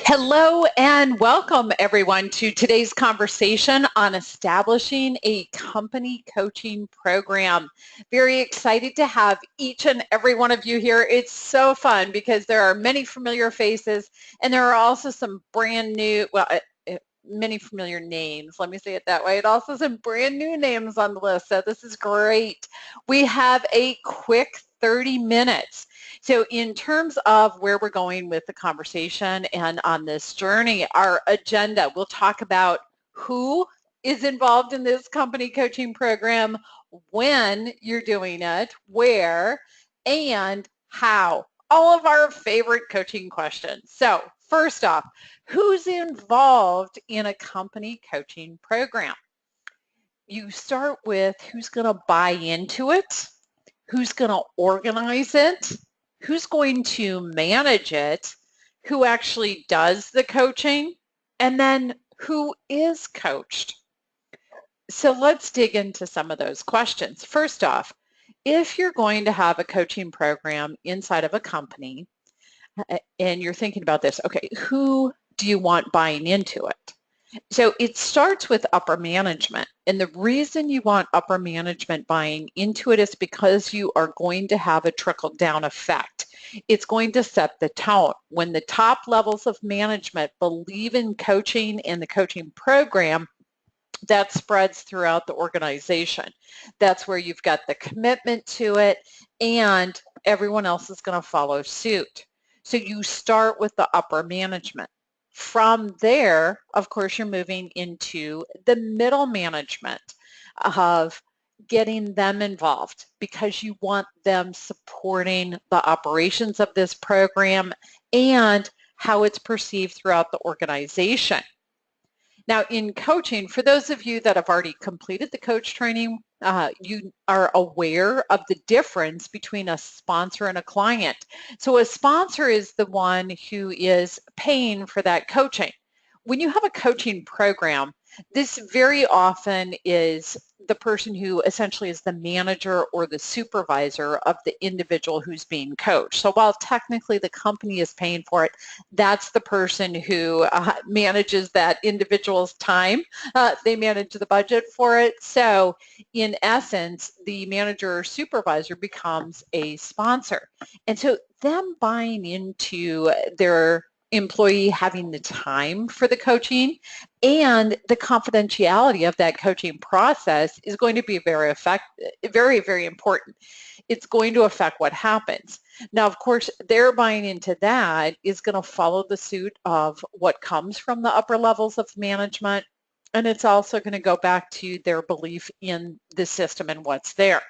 Hello and welcome everyone to today's conversation on establishing a company coaching program. Very excited to have each and every one of you here. It's so fun because there are many familiar faces and there are also some brand new, many familiar names. Let me say it that way. And also some brand new names on the list. So this is great. We have a quick 30 minutes. So in terms of where we're going with the conversation and on this journey, our agenda, we'll talk about who is involved in this company coaching program, when you're doing it, where, and how. All of our favorite coaching questions. So first off, who's involved in a company coaching program? You start with who's going to buy into it, who's going to organize it, who's going to manage it, who actually does the coaching, and then who is coached. So let's dig into some of those questions. First off, if you're going to have a coaching program inside of a company and you're thinking about this, okay, who do you want buying into it? So it starts with upper management. And the reason you want upper management buying into it is because you are going to have a trickle down effect. It's going to set the tone. When the top levels of management believe in coaching and the coaching program, that spreads throughout the organization. That's where you've got the commitment to it and everyone else is going to follow suit. So you start with the upper management. From there, of course, you're moving into the middle management of getting them involved because you want them supporting the operations of this program and how it's perceived throughout the organization. Now, in coaching, for those of you that have already completed the coach training, you are aware of the difference between a sponsor and a client. So a sponsor is the one who is paying for that coaching. When you have a coaching program, this very often is the person who essentially is the manager or the supervisor of the individual who's being coached. So while technically the company is paying for it, that's the person who manages that individual's time. They manage the budget for it. So in essence, the manager or supervisor becomes a sponsor. And so them buying into their employee having the time for the coaching and the confidentiality of that coaching process is going to be very important. It's going to affect what happens. Now, of course, their buying into that is going to follow the suit of what comes from the upper levels of management, and it's also going to go back to their belief in the system and what's there.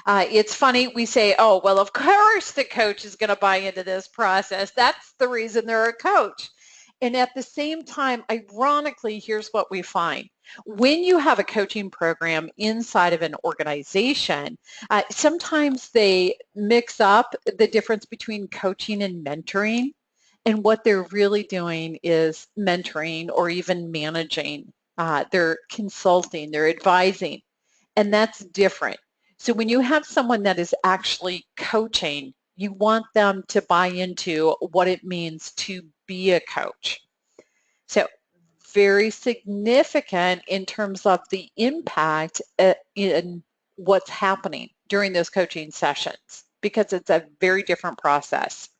It's funny, we say, oh, well, of course the coach is going to buy into this process. That's the reason they're a coach. And at the same time, ironically, here's what we find. When you have a coaching program inside of an organization, sometimes they mix up the difference between coaching and mentoring. And what they're really doing is mentoring or even managing. They're consulting, they're advising, and that's different. So when you have someone that is actually coaching, you want them to buy into what it means to be a coach. So very significant in terms of the impact in what's happening during those coaching sessions because it's a very different process.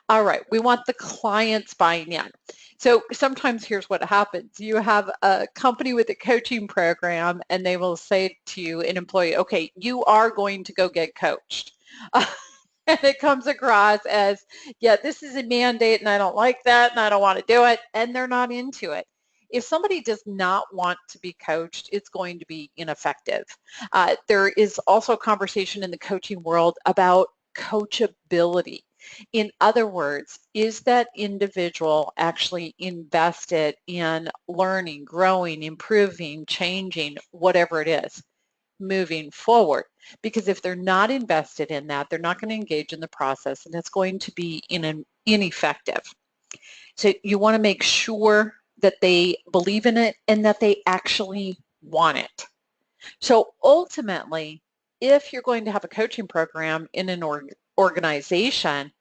All right, we want the clients buying in. So sometimes here's what happens. You have a company with a coaching program and they will say to you, an employee, okay, you are going to go get coached. And it comes across as, yeah, this is a mandate and I don't like that and I don't want to do it, and they're not into it. If somebody does not want to be coached, it's going to be ineffective. There is also a conversation in the coaching world about coachability. In other words, is that individual actually invested in learning, growing, improving, changing, whatever it is, moving forward? Because if they're not invested in that, they're not going to engage in the process and it's going to be ineffective. So you want to make sure that they believe in it and that they actually want it. So ultimately, if you're going to have a coaching program in an organization,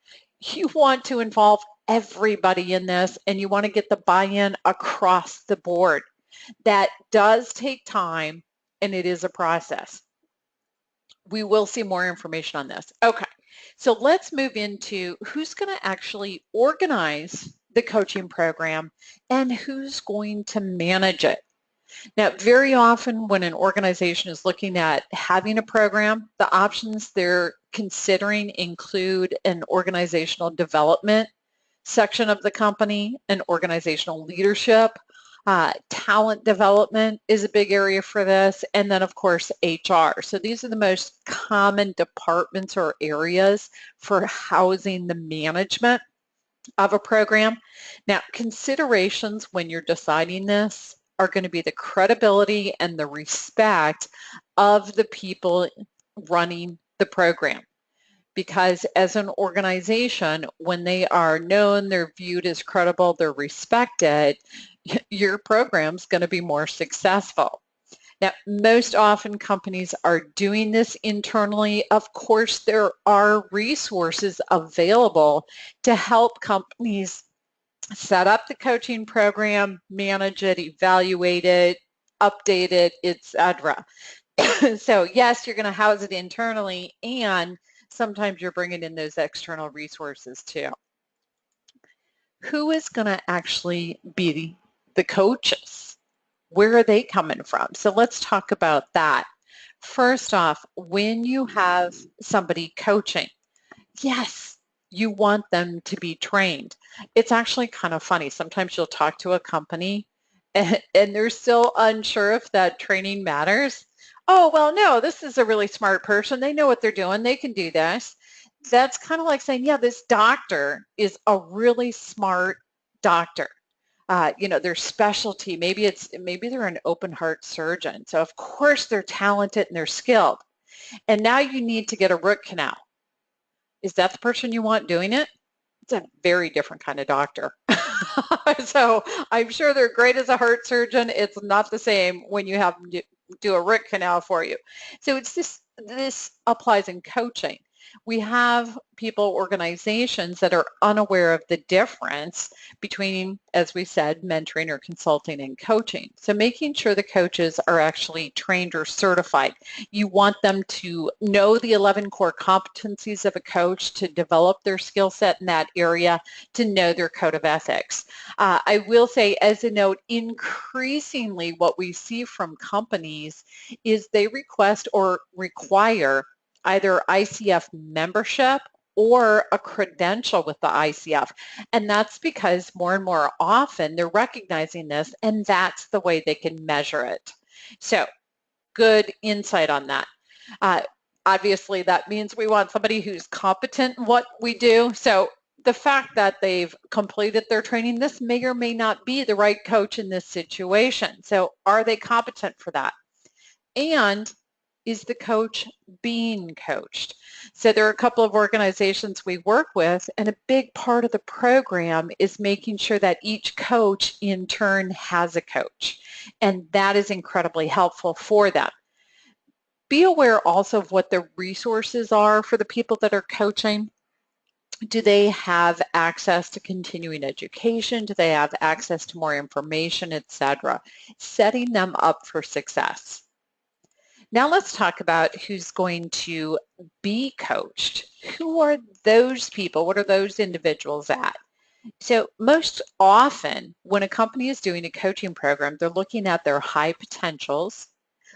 you want to involve everybody in this, and you want to get the buy-in across the board. That does take time, and it is a process. We will see more information on this. Okay, so let's move into who's going to actually organize the coaching program and who's going to manage it. Now, very often when an organization is looking at having a program, the options they're considering include an organizational development section of the company, an organizational leadership, talent development is a big area for this, and then of course HR. So these are the most common departments or areas for housing the management of a program. Now, considerations when you're deciding this are going to be the credibility and the respect of the people running the program. Because as an organization, when they are known, they're viewed as credible, they're respected, your program's going to be more successful. Now, most often companies are doing this internally. Of course, there are resources available to help companies set up the coaching program, manage it, evaluate it, update it, etc. So yes, you're going to house it internally, and sometimes you're bringing in those external resources too. Who is going to actually be the coaches? Where are they coming from? So let's talk about that. First off, when you have somebody coaching, yes, you want them to be trained. It's actually kind of funny. Sometimes you'll talk to a company and they're still unsure if that training matters. Oh, well, no, this is a really smart person. They know what they're doing. They can do this. That's kind of like saying, yeah, this doctor is a really smart doctor. Their specialty, maybe they're an open heart surgeon. So of course they're talented and they're skilled. And now you need to get a root canal. Is that the person you want doing it? It's a very different kind of doctor. So I'm sure they're great as a heart surgeon. It's not the same when you have them do a root canal for you. So it's this applies in coaching. We have people, organizations that are unaware of the difference between, as we said, mentoring or consulting and coaching. So making sure the coaches are actually trained or certified. You want them to know the 11 core competencies of a coach, to develop their skill set in that area, to know their code of ethics. I will say, as a note, increasingly what we see from companies is they request or require either ICF membership or a credential with the ICF. And that's because more and more often they're recognizing this, and that's the way they can measure it. So good insight on that. Obviously, that means we want somebody who's competent in what we do. So the fact that they've completed their training, this may or may not be the right coach in this situation. So are they competent for that? And is the coach being coached? So there are a couple of organizations we work with, and a big part of the program is making sure that each coach in turn has a coach, and that is incredibly helpful for them. Be aware also of what the resources are for the people that are coaching. Do they have access to continuing education? Do they have access to more information, etc.? Setting them up for success. Now let's talk about who's going to be coached. Who are those people? What are those individuals at? So most often when a company is doing a coaching program, they're looking at their high potentials,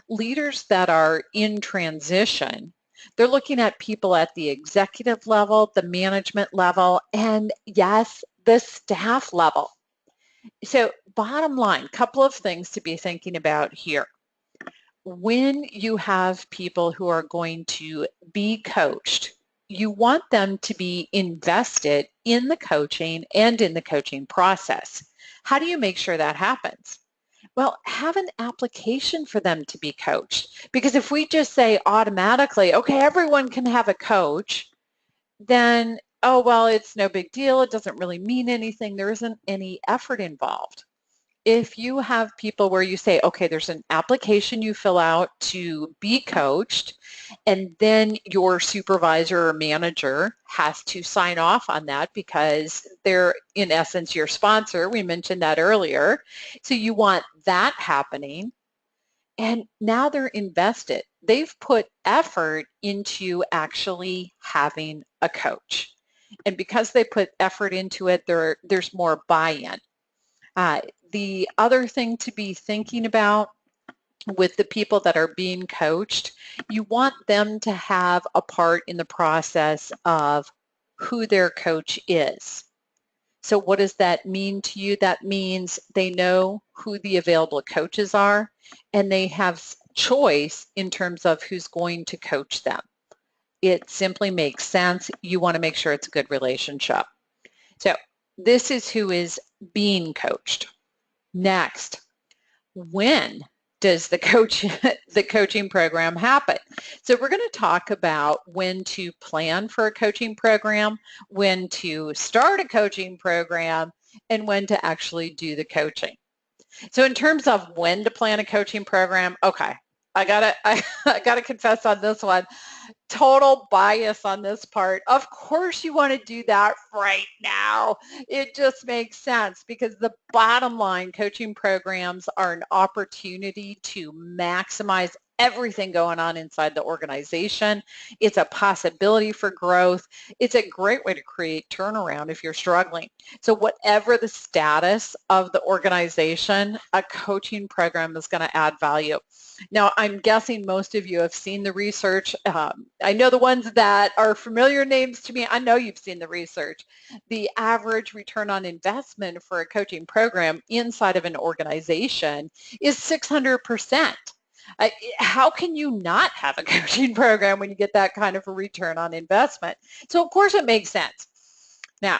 leaders that are in transition. They're looking at people at the executive level, the management level, and yes, the staff level. So bottom line, couple of things to be thinking about here. When you have people who are going to be coached, you want them to be invested in the coaching and in the coaching process. How do you make sure that happens? Well, have an application for them to be coached. Because if we just say automatically, okay, everyone can have a coach, then, oh, well, it's no big deal. It doesn't really mean anything. There isn't any effort involved. if you have people where you say, okay, there's an application you fill out to be coached, and then your supervisor or manager has to sign off on that because they're, in essence, your sponsor. We mentioned that earlier. So you want that happening. And now they're invested. They've put effort into actually having a coach. And because they put effort into it, there's more buy-in. The other thing to be thinking about with the people that are being coached, you want them to have a part in the process of who their coach is. So what does that mean to you? That means they know who the available coaches are, and they have choice in terms of who's going to coach them. It simply makes sense. You want to make sure it's a good relationship. So this is who is being coached. Next, when does the coaching program happen? So we're going to talk about when to plan for a coaching program, when to start a coaching program, and when to actually do the coaching. So in terms of when to plan a coaching program, okay, I gotta confess on this one. Total bias on this part. Of course you want to do that right now. It just makes sense because the bottom line, coaching programs are an opportunity to maximize everything going on inside the organization. It's a possibility for growth. It's a great way to create turnaround if you're struggling. So whatever the status of the organization, a coaching program is going to add value. Now, I'm guessing most of you have seen the research. I know the ones that are familiar names to me, I know you've seen the research. The average return on investment for a coaching program inside of an organization is 600%. How can you not have a coaching program when you get that kind of a return on investment? So of course it makes sense. Now,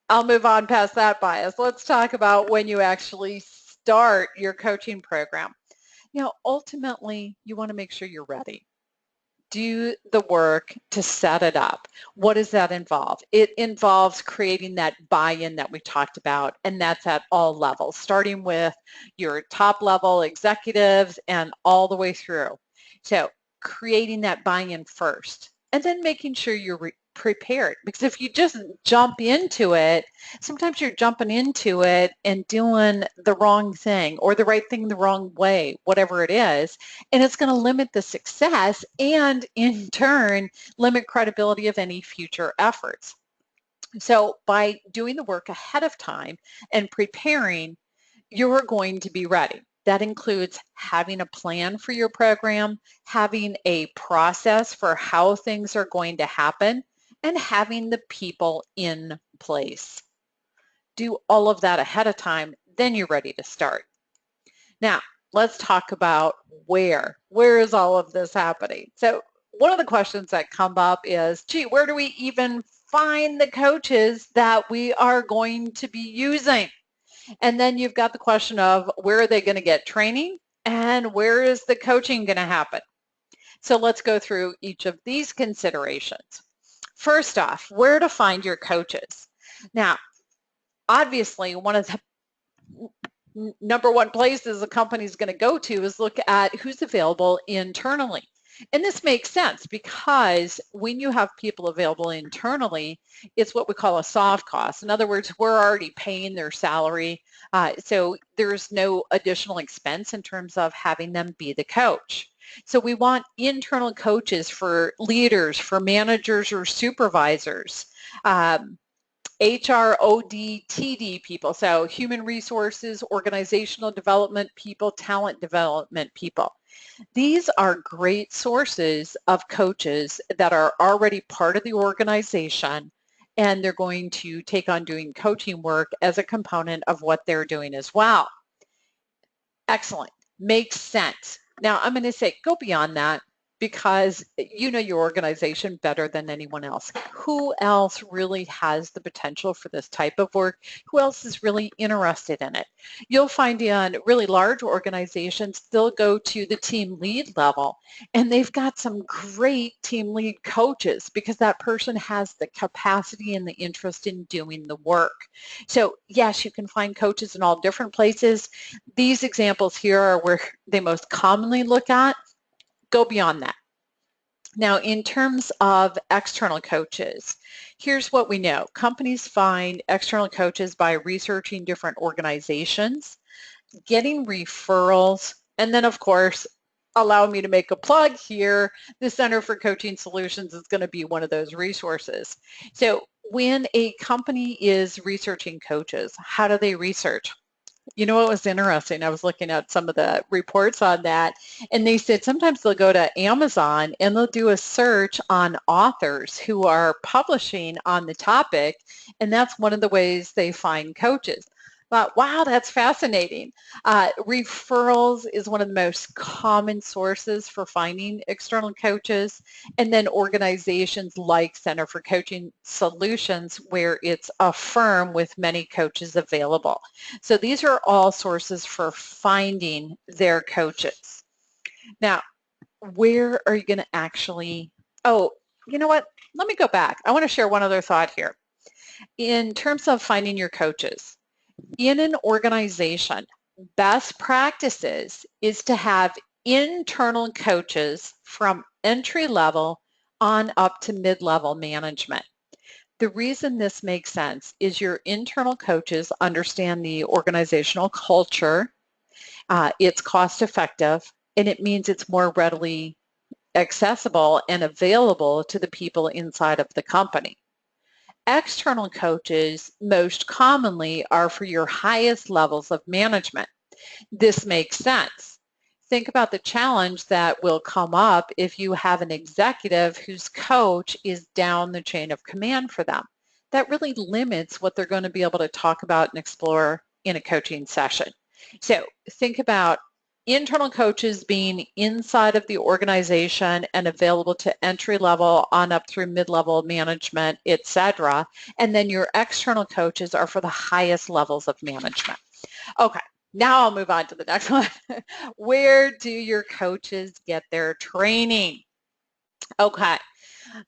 I'll move on past that bias. Let's talk about when you actually start your coaching program. Ultimately, you want to make sure you're ready. Do the work to set it up. What does that involve? It involves creating that buy-in that we talked about, and that's at all levels, starting with your top level executives and all the way through. So creating that buy-in first, and then making sure you're prepared, because if you just jump into it, sometimes you're jumping into it and doing the wrong thing or the right thing the wrong way, whatever it is, and it's going to limit the success and in turn limit credibility of any future efforts. So by doing the work ahead of time and preparing, you're going to be ready. That includes having a plan for your program, having a process for how things are going to happen, and having the people in place. Do all of that ahead of time, then you're ready to start. Now, let's talk about where. Where is all of this happening? So one of the questions that come up is, gee, where do we even find the coaches that we are going to be using? And then you've got the question of where are they going to get training and where is the coaching going to happen? So let's go through each of these considerations. First off, where to find your coaches. Now, obviously, one of the number one places a company is going to go to is look at who's available internally. And this makes sense because when you have people available internally, it's what we call a soft cost. In other words, we're already paying their salary, so there's no additional expense in terms of having them be the coach. So we want internal coaches for leaders, for managers or supervisors. HR, OD, TD people, so human resources, organizational development people, talent development people. These are great sources of coaches that are already part of the organization, and they're going to take on doing coaching work as a component of what they're doing as well. Excellent. Makes sense. Now I'm going to say go beyond that. because you know your organization better than anyone else. Who else really has the potential for this type of work? Who else is really interested in it? You'll find in really large organizations, they'll go to the team lead level, and they've got some great team lead coaches because that person has the capacity and the interest in doing the work. So yes, you can find coaches in all different places. These examples here are where they most commonly look at. Go beyond that. Now, in terms of external coaches, here's what we know. Companies find external coaches by researching different organizations, getting referrals, and then, of course, allow me to make a plug here. The Center for Coaching Solutions is going to be one of those resources. So when a company is researching coaches, how do they research? You know what was interesting? I was looking at some of the reports on that, and they said sometimes they'll go to Amazon and they'll do a search on authors who are publishing on the topic, and that's one of the ways they find coaches. But wow, that's fascinating. Referrals is one of the most common sources for finding external coaches, and then organizations like Center for Coaching Solutions, where it's a firm with many coaches available. So these are all sources for finding their coaches. Now, where are you going to actually, oh, you know what? Let me go back. I want to share one other thought here. In terms of finding your coaches, in an organization, best practices is to have internal coaches from entry level on up to mid-level management. The reason this makes sense is your internal coaches understand the organizational culture, it's cost effective, and it means it's more readily accessible and available to the people inside of the company. External coaches most commonly are for your highest levels of management. This makes sense. Think about the challenge that will come up if you have an executive whose coach is down the chain of command for them. That really limits what they're going to be able to talk about and explore in a coaching session. So think about internal coaches being inside of the organization and available to entry level on up through mid-level management, etc. And then your external coaches are for the highest levels of management. Okay, now I'll move on to the next one. Where do your coaches get their training? Okay,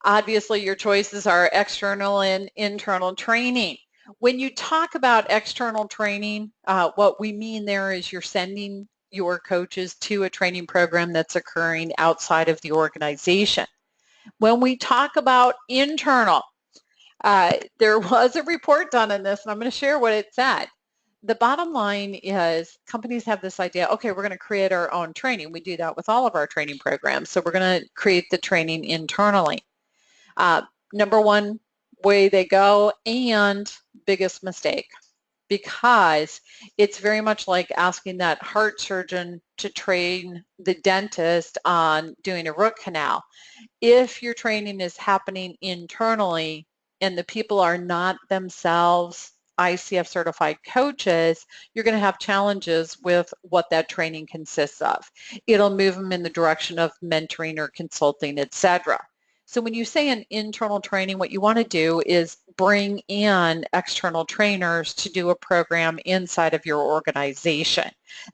obviously your choices are external and internal training. When you talk about external training, what we mean there is you're sending your coaches to a training program that's occurring outside of the organization. When we talk about internal, there was a report done on this, and I'm going to share what it said. The bottom line is companies have this idea, okay, we're going to create our own training. We do that with all of our training programs. So we're going to create the training internally. Number one way they go, and biggest mistake, because it's very much like asking that heart surgeon to train the dentist on doing a root canal. If your training is happening internally and the people are not themselves ICF certified coaches, you're going to have challenges with what that training consists of. It'll move them in the direction of mentoring or consulting, etc. So when you say an internal training, what you want to do is bring in external trainers to do a program inside of your organization.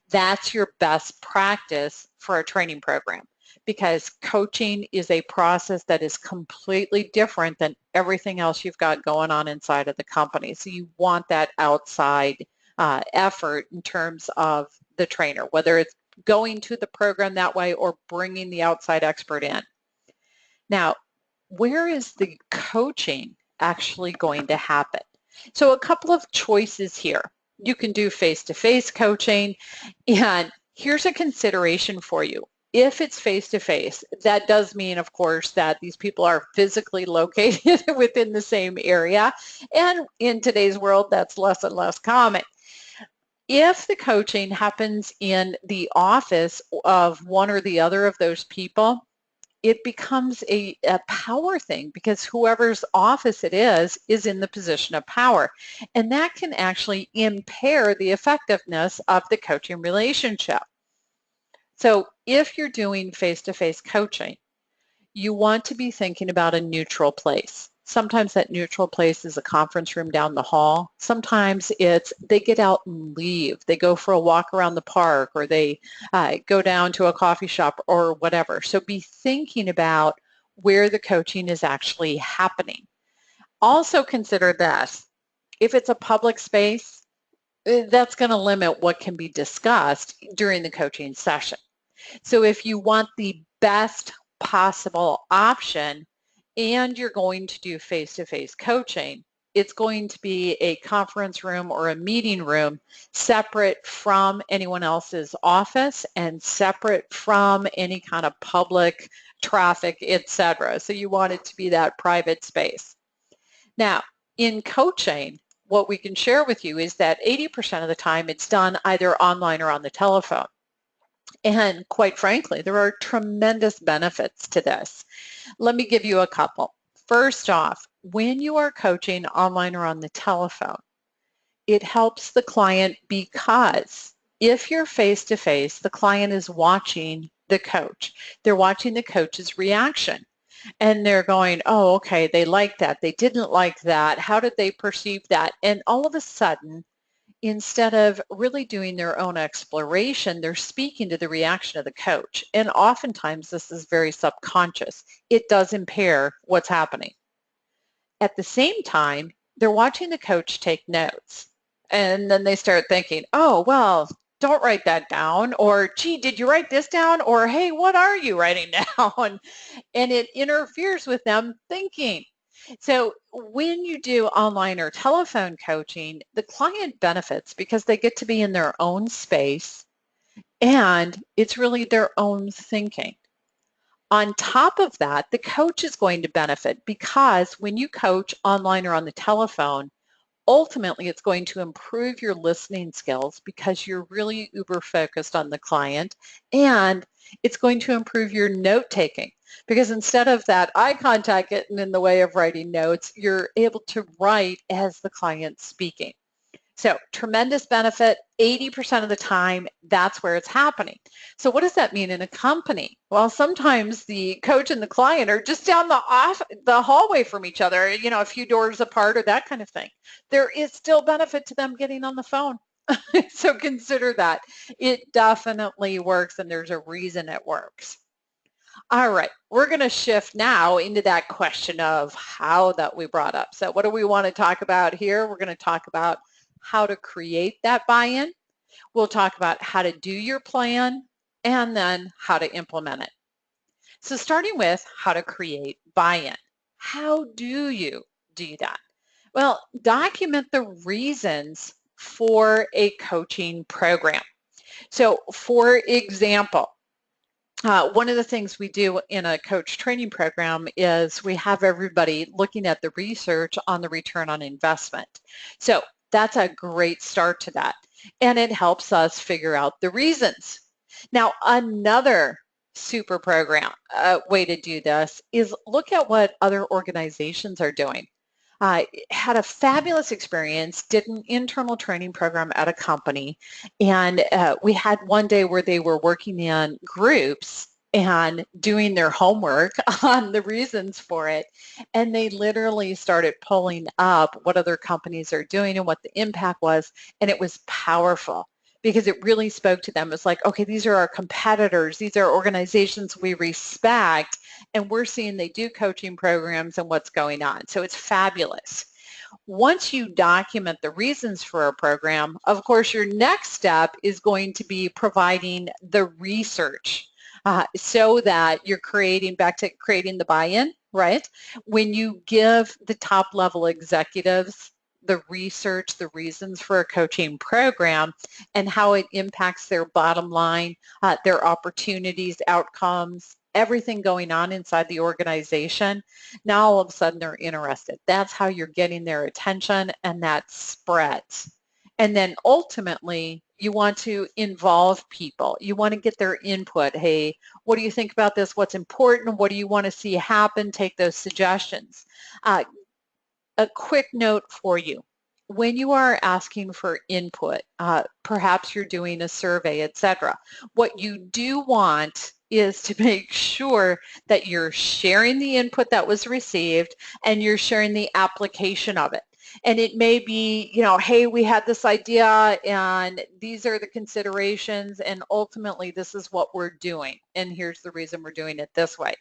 That's your best practice for a training program, because coaching is a process that is completely different than everything else you've got going on inside of the company. So you want that outside effort in terms of the trainer, whether it's going to the program that way or bringing the outside expert in. Now, where is the coaching actually going to happen? So a couple of choices here. You can do face-to-face coaching, and here's a consideration for you. If it's face-to-face, that does mean, of course, that these people are physically located within the same area, and in today's world, that's less and less common. If the coaching happens in the office of one or the other of those people, it becomes a power thing, because whoever's office it is in the position of power. And that can actually impair the effectiveness of the coaching relationship. So if you're doing face-to-face coaching, you want to be thinking about a neutral place. Sometimes that neutral place is a conference room down the hall. Sometimes it's they get out and leave. They go for a walk around the park, or they go down to a coffee shop or whatever. So be thinking about where the coaching is actually happening. Also consider this. If it's a public space, that's going to limit what can be discussed during the coaching session. So if you want the best possible option and you're going to do face-to-face coaching, it's going to be a conference room or a meeting room separate from anyone else's office and separate from any kind of public traffic, etc. So you want it to be that private space. Now, in coaching, what we can share with you is that 80% of the time it's done either online or on the telephone. And quite frankly, there are tremendous benefits to this. Let me give you a couple. First off, when you are coaching online or on the telephone, it helps the client because if you're face-to-face, the client is watching the coach. They're watching the coach's reaction. And they're going, oh, okay, they like that. They didn't like that. How did they perceive that? And all of a sudden, instead of really doing their own exploration, they're speaking to the reaction of the coach. And oftentimes this is very subconscious. It does impair what's happening. At the same time, they're watching the coach take notes. And then they start thinking, oh, well, don't write that down. Or, gee, did you write this down? Or, hey, what are you writing down? And it interferes with them thinking. So when you do online or telephone coaching, the client benefits because they get to be in their own space and it's really their own thinking. On top of that, the coach is going to benefit because when you coach online or on the telephone, ultimately it's going to improve your listening skills because you're really uber focused on the client, and it's going to improve your note taking because instead of that eye contact getting in the way of writing notes, you're able to write as the client's speaking. So tremendous benefit. 80% of the time, that's where it's happening. So what does that mean in a company? Well, sometimes the coach and the client are just down the hallway from each other, a few doors apart or that kind of thing. There is still benefit to them getting on the phone. So consider that. It definitely works, and there's a reason it works. All right, we're going to shift now into that question of how that we brought up. So what do we want to talk about here? We're going to talk about how to create that buy-in. We'll talk about how to do your plan and then how to implement it. So starting with how to create buy-in. How do you do that? Well, document the reasons for a coaching program. So for example, one of the things we do in a coach training program is we have everybody looking at the research on the return on investment. So that's a great start to that. And it helps us figure out the reasons. Now, another super program way to do this is look at what other organizations are doing. I had a fabulous experience, did an internal training program at a company, and we had one day where they were working in groups and doing their homework on the reasons for it. And they literally started pulling up what other companies are doing and what the impact was. And it was powerful because it really spoke to them. It's like, okay, these are our competitors. These are organizations we respect. And we're seeing they do coaching programs and what's going on. So it's fabulous. Once you document the reasons for a program, of course, your next step is going to be providing the research so that you're back to creating the buy-in, right? When you give the top level executives the research, the reasons for a coaching program, and how it impacts their bottom line, their opportunities, outcomes, everything going on inside the organization, now all of a sudden they're interested. That's how you're getting their attention, and that spreads. And then ultimately, you want to involve people. You want to get their input. Hey, what do you think about this? What's important? What do you want to see happen? Take those suggestions. A quick note for you. When you are asking for input, perhaps you're doing a survey, etc., what you do want is to make sure that you're sharing the input that was received and you're sharing the application of it. And it may be, hey, we had this idea and these are the considerations and ultimately this is what we're doing. And here's the reason we're doing it this way.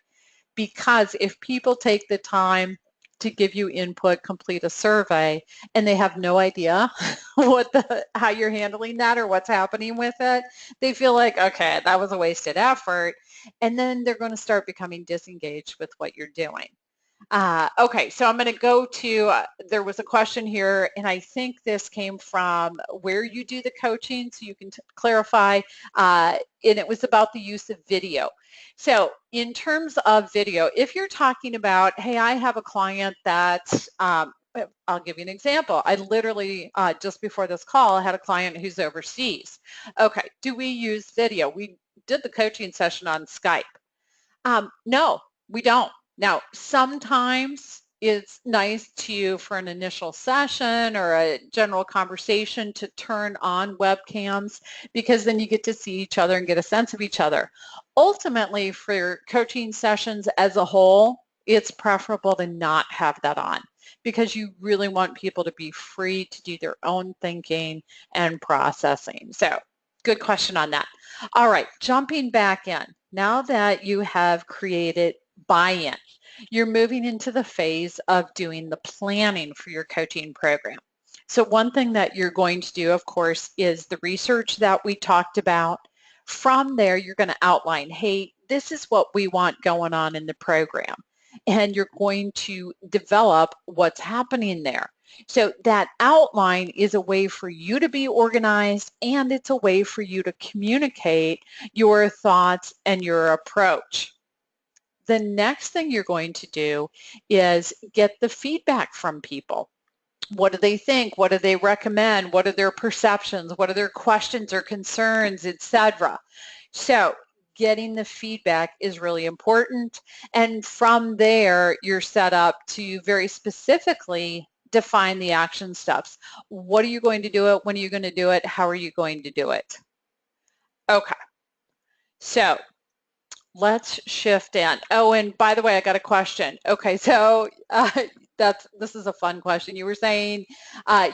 Because if people take the time to give you input, complete a survey, and they have no idea how you're handling that or what's happening with it, they feel like, okay, that was a wasted effort. And then they're going to start becoming disengaged with what you're doing. Okay, so I'm going to go to, there was a question here, and I think this came from where you do the coaching, so you can clarify, and it was about the use of video. So in terms of video, if you're talking about, hey, I have a client that, I'll give you an example. I literally, just before this call, had a client who's overseas. Okay, do we use video? We did the coaching session on Skype. No, we don't. Now, sometimes it's nice for an initial session or a general conversation to turn on webcams because then you get to see each other and get a sense of each other. Ultimately, for coaching sessions as a whole, it's preferable to not have that on because you really want people to be free to do their own thinking and processing. So, good question on that. All right, jumping back in. Now that you have created buy-in, you're moving into the phase of doing the planning for your coaching program. So one thing that you're going to do, of course, is the research that we talked about. From there, you're going to outline, hey, this is what we want going on in the program. And you're going to develop what's happening there. So that outline is a way for you to be organized, and it's a way for you to communicate your thoughts and your approach. The next thing you're going to do is get the feedback from people. What do they think? What do they recommend? What are their perceptions? What are their questions or concerns, etc.? So getting the feedback is really important. And from there, you're set up to very specifically define the action steps. What are you going to do it? When are you going to do it? How are you going to do it? Okay. So let's shift in. Oh, and by the way, I got a question. Okay, so this is a fun question. You were saying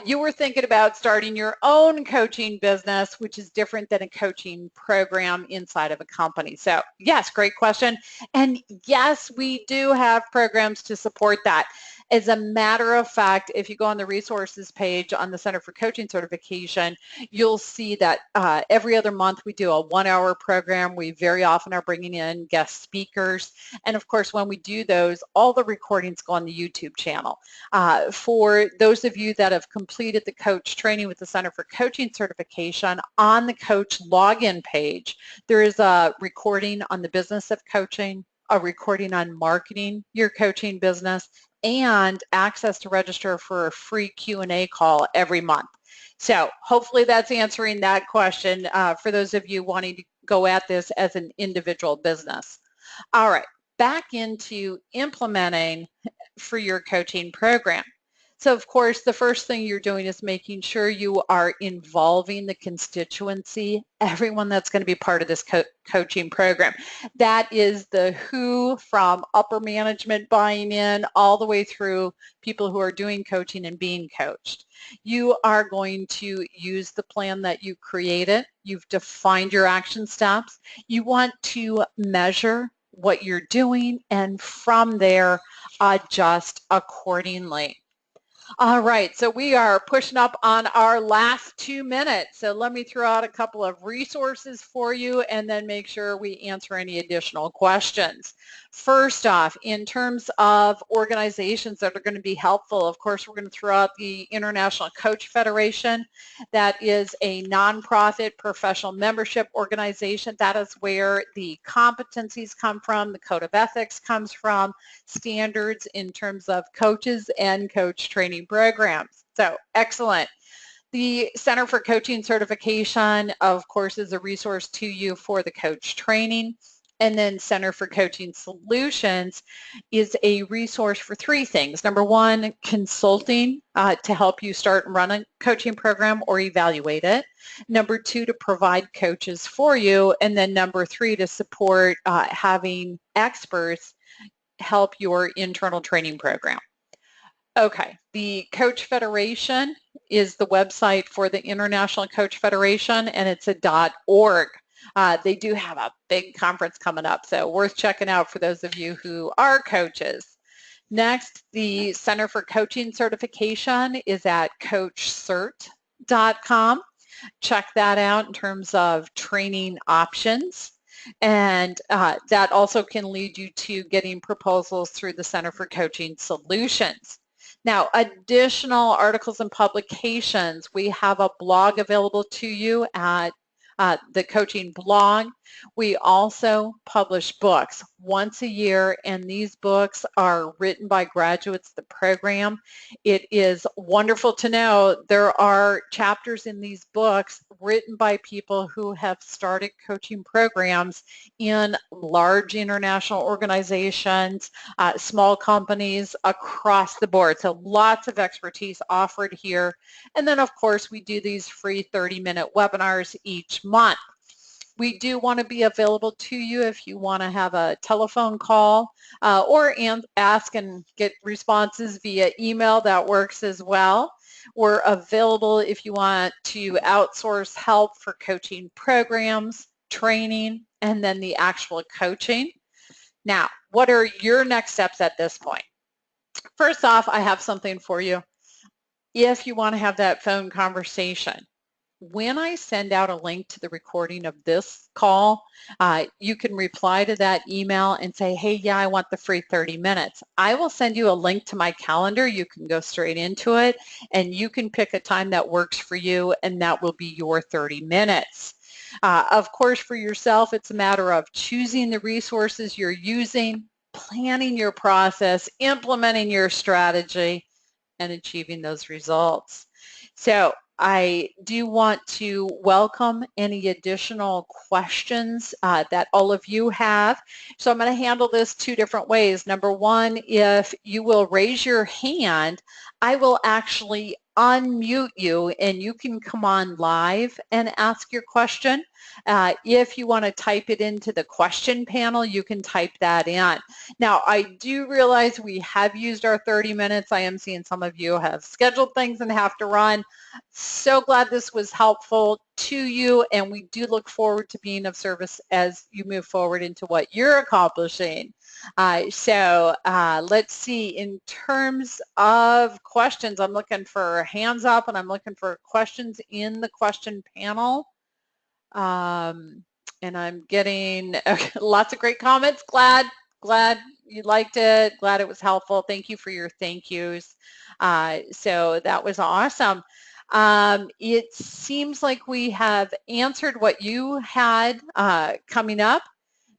you were thinking about starting your own coaching business, which is different than a coaching program inside of a company. So yes, great question. And yes, we do have programs to support that. As a matter of fact, if you go on the resources page on the Center for Coaching Certification, you'll see that every other month we do a 1-hour program. We very often are bringing in guest speakers. And of course, when we do those, all the recordings go on the YouTube channel. For those of you that have completed the coach training with the Center for Coaching Certification, on the coach login page, there is a recording on the business of coaching, a recording on marketing your coaching business, and access to register for a free Q&A call every month. So hopefully that's answering that question for those of you wanting to go at this as an individual business. All right, back into implementing for your coaching program. So of course, the first thing you're doing is making sure you are involving the constituency, everyone that's going to be part of this coaching program. That is the who, from upper management buying in all the way through people who are doing coaching and being coached. You are going to use the plan that you created. You've defined your action steps. You want to measure what you're doing, and from there, adjust accordingly. All right, so we are pushing up on our last 2 minutes. So let me throw out a couple of resources for you and then make sure we answer any additional questions. First off, in terms of organizations that are going to be helpful, of course, we're going to throw out the International Coach Federation. That is a nonprofit professional membership organization. That is where the competencies come from, the code of ethics comes from, standards in terms of coaches and coach training programs. So excellent. The Center for Coaching Certification, of course, is a resource to you for the coach training. And then Center for Coaching Solutions is a resource for three things. Number one, consulting to help you start and run a coaching program or evaluate it. Number two, to provide coaches for you. And then number three, to support having experts help your internal training program. Okay, the Coach Federation is the website for the International Coach Federation, and it's a .org. They do have a big conference coming up, so worth checking out for those of you who are coaches. Next, the Center for Coaching Certification is at coachcert.com. Check that out in terms of training options. And that also can lead you to getting proposals through the Center for Coaching Solutions. Now, additional articles and publications, we have a blog available to you at the coaching blog. We also publish books once a year, and these books are written by graduates of the program. It is wonderful to know there are chapters in these books written by people who have started coaching programs in large international organizations, small companies across the board. So lots of expertise offered here. And then, of course, we do these free 30-minute webinars each month. We do want to be available to you if you want to have a telephone call or ask and get responses via email. That works as well. We're available if you want to outsource help for coaching programs, training, and then the actual coaching. Now, what are your next steps at this point? First off, I have something for you. If you want to have that phone conversation, when I send out a link to the recording of this call, you can reply to that email and say, hey, yeah, I want the free 30 minutes. I will send you a link to my calendar. You can go straight into it, and you can pick a time that works for you, and that will be your 30 minutes. Of course, for yourself, it's a matter of choosing the resources you're using, planning your process, implementing your strategy, and achieving those results. So I do want to welcome any additional questions that all of you have. So I'm going to handle this two different ways. Number one, if you will raise your hand, I will actually unmute you and you can come on live and ask your question. If you want to type it into the question panel, you can type that in. Now, I do realize we have used our 30 minutes. I am seeing some of you have scheduled things and have to run. So glad this was helpful to you, and we do look forward to being of service as you move forward into what you're accomplishing. So let's see, in terms of questions, I'm looking for hands up and I'm looking for questions in the question panel. And I'm getting lots of great comments. Glad you liked it. Glad it was helpful. Thank you for your thank yous. So that was awesome. It seems like we have answered what you had coming up.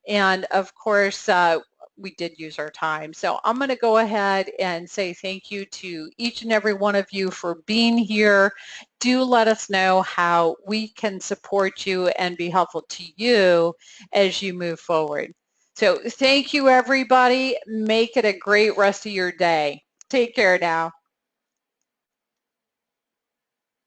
And of course, we did use our time. So I'm going to go ahead and say thank you to each and every one of you for being here. Do let us know how we can support you and be helpful to you as you move forward. So thank you, everybody. Make it a great rest of your day. Take care now.